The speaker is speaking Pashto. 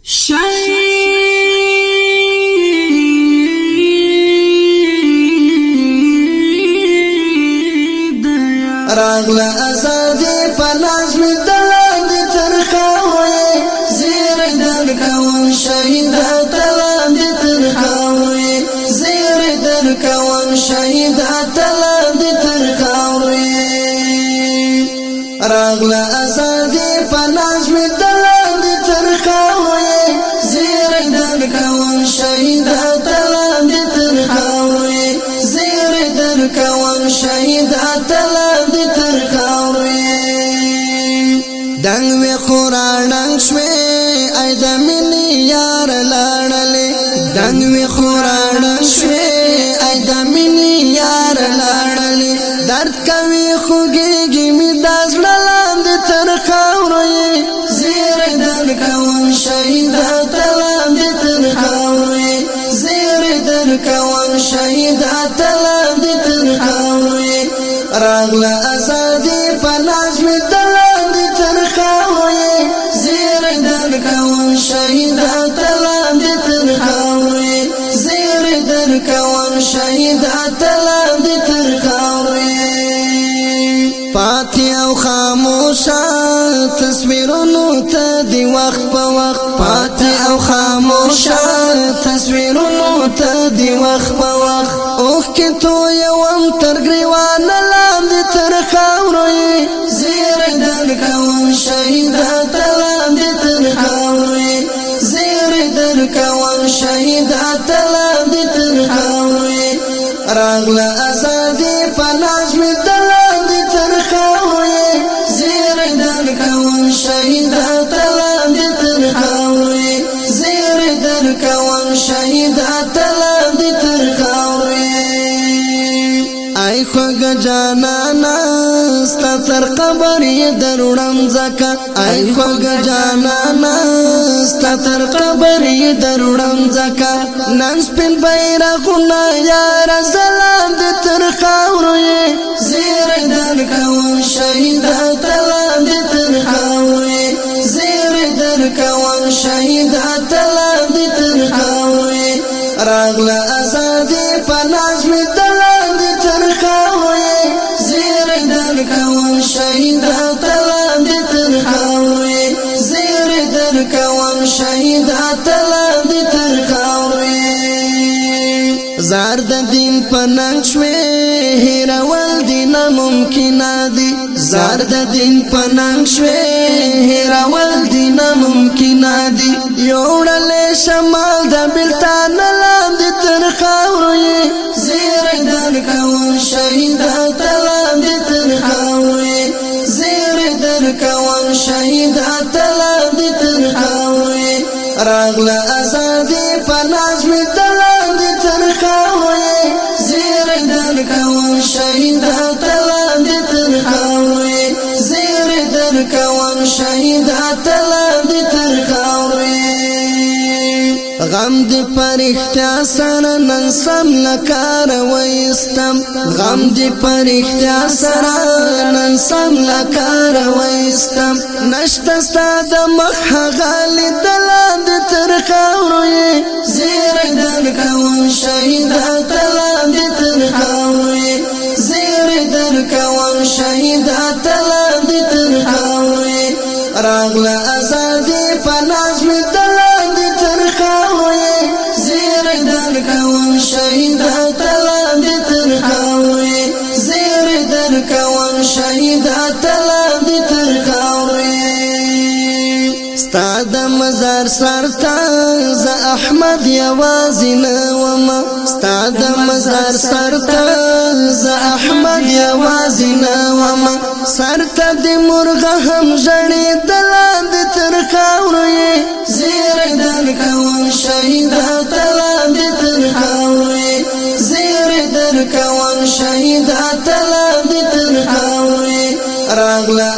شهید راغله ازادي پلاس می دلاند تر خاوي زیر در کون شهید تلاند تر خاوي زیر در کون شهید تلاند تر خاوي راغله ازادي پلاس می دلاند تر خاوي زیر در کون شهید تلاند تر خاوي زیر در کون شهید تلاند تر خاوي دنگ وی خوراننگ شوی ای د مینې یار لاړلې دنگ وی خوراننگ شوی ای د مینې یار لاړلې درد کوي خوږېږي مې د زړه لاندې تر خاورو یې زیر در کوم شهید تلاندې تر خاورو یې زیر در کوم شهید تلاندې تر خاورو یې راغله ازادي په لاس مې تلاندې تر خاورو یې زیر در کوم شهید تلاندې تر خاورو یې زیر در کوم شهید تلاندې تر خاورو یې پاتې او خاموشه تصویرونو ته دی وخت په وخت پاتې او خاموشه تصویرونو ته دی وخت په وخت اوخ کې تو یوم تر ګریوان لاندې تر خاورو یې زیر در کوم شهید تلاندې تر خاورو یې زیر در کوم شهید تلاندې تر خاورو یې راغله ازادي په لاس مې تلاندې تر خاورو یې زیر در کوم شهید تلاندې تر خاورو یې زیر در کوم شهید تلاندې تر خاورو یې ای خوږ جانانا ستا تر قبر یې دروړم ځکه ای خوږ جانانا ستا تر قبر یې دروړم ځکه نن سپین بیرغونه یاره ځلاندې تر خاورو یې زیر در کوم شهید تلاندې تر خاورو یې زیر در کوم شهید تلاندې تر خاورو یې راغله ازادي په لاس مې تلاندې تر خاورو یې زیر در کوم شهید تلاندې تر خاورو یې زیر در کوم شهید تلاندې تر خاورو یې زار د دین په ننګ شوې هېرول دي ناممکنه دي زار د دین په ننګ شوې هېرول دي ناممکنه دي یوړلې شمال د بلتان لاندې تر خاورو یې زیر در کوم شهید تلاندې تر خاورو یې زیر در کوم شهید تلاندې تر خاورو یې راغله ازادي په لاس مې تلاندې تر خاورو یې زیر در کوم شهید تلاندې تر خاورو یې زیر در کوم شهید تلاندې تر خاورو یې غم دی پرختیا سره نن سم لکار وایستم غم دی پرختیا سره نن سم لکار وایستم نشته ستا د مخ هغه لیدلاندې تر خاورو یې زیر در کوم شهید تلاندې تر خاورو یې زیر در کوم شهید تلاندې تر خاورو یې راغله ازادي په لاس مې تلاندې تر خاورو یې زیر در کوم شهید تلاندې تر خاورو یې زیر در کوم شهید تلاندې تر خاورو یې ستا د مزار سرته زه احمد یوازې نه ومه ستا د مزار سرته زه احمد یوازې نه ومه سرته د مرغه هم ژړې دلاندې تر خاورو یې زیر در کوم شهید تلاندې تر خاورو یې زیر در کوم شهید تلاندې تر خاورو یې راغله